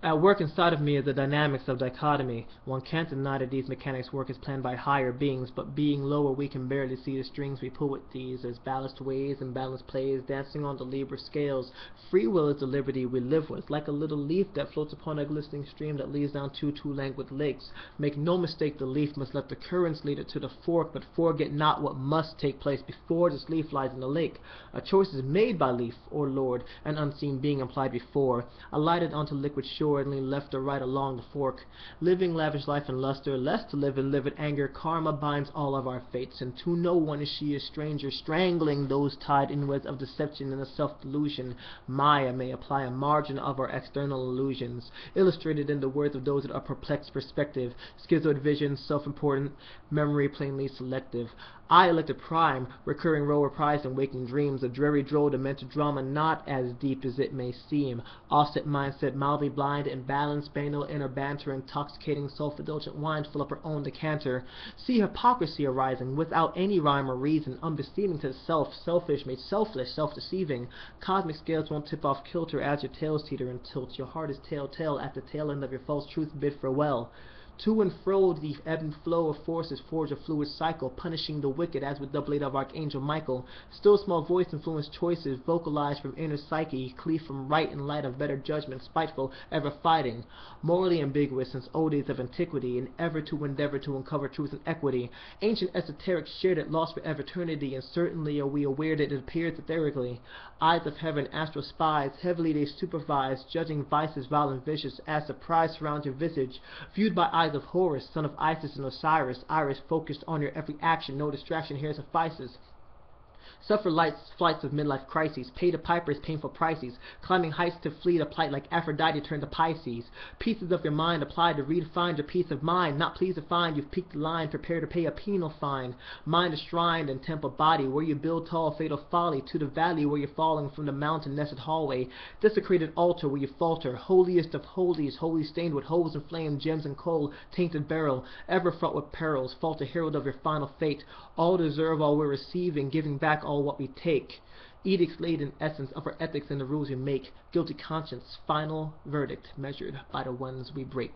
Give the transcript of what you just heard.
At work inside of me is the dynamics of dichotomy. One can't deny that these mechanics work as planned by higher beings, but being lower we can barely see the strings we pull with these. As ballast waves and balance plays, dancing on the Libra scales. Free will is the liberty we live with, like a little leaf that floats upon a glistening stream that leads down two languid lakes. Make no mistake, the leaf must let the currents lead it to the fork, but forget not what must take place before this leaf lies in the lake. A choice is made by leaf or lord, an unseen being implied before, alighted onto liquid shore and lean left or right along the fork, living lavish life and luster, less to live in livid anger. Karma binds all of our fates, and to no one is she a stranger, strangling those tied inwards of deception and a self-delusion. Maya may apply a margin of our external illusions, illustrated in the words of those that are perplexed perspective, schizoid vision, self-important, memory plainly selective. I elected prime, recurring role reprised in waking dreams, a dreary droll demented drama not as deep as it may seem. Offset mindset, mildly blind, imbalanced, banal, inner banter, intoxicating, self-indulgent wine fill up her own decanter. See hypocrisy arising, without any rhyme or reason, unbeseeming to the self, selfish, made selfless, self-deceiving. Cosmic scales won't tip off kilter as your tails teeter and tilt. Your heart is telltale at the tail end of your false truth bid farewell. To and fro the ebb and flow of forces forge a fluid cycle, punishing the wicked as with the blade of Archangel Michael. Still small voice influence choices, vocalized from inner psyche, cleave from right in light of better judgment, spiteful, ever fighting. Morally ambiguous since old days of antiquity, and ever to endeavor to uncover truth and equity. Ancient esoteric shared it, lost for eternity, and certainly are we aware that it appears etherically. Eyes of heaven, astral spies, heavily they supervise, judging vices vile and vicious, as surprise surrounds your visage, viewed by eyes of Horus, son of Isis and Osiris, iris focused on your every action, no distraction here suffices. Suffer lights, flights of midlife crises, pay the pipers painful prices, climbing heights to flee the plight like Aphrodite turned to Pisces. Pieces of your mind applied to redefine your peace of mind, not pleased to find you've peaked the line, prepare to pay a penal fine. Mind enshrined in temple body, where you build tall fatal folly, to the valley where you're falling from the mountain nested hallway, desecrated altar where you falter, holiest of holies, holy stained with holes and flame, gems and coal, tainted beryl, ever fraught with perils, falter herald of your final fate. All deserve all we're receiving, giving back all what we take. Edicts laid in essence of our ethics and the rules we make. Guilty conscience, final verdict measured by the ones we break.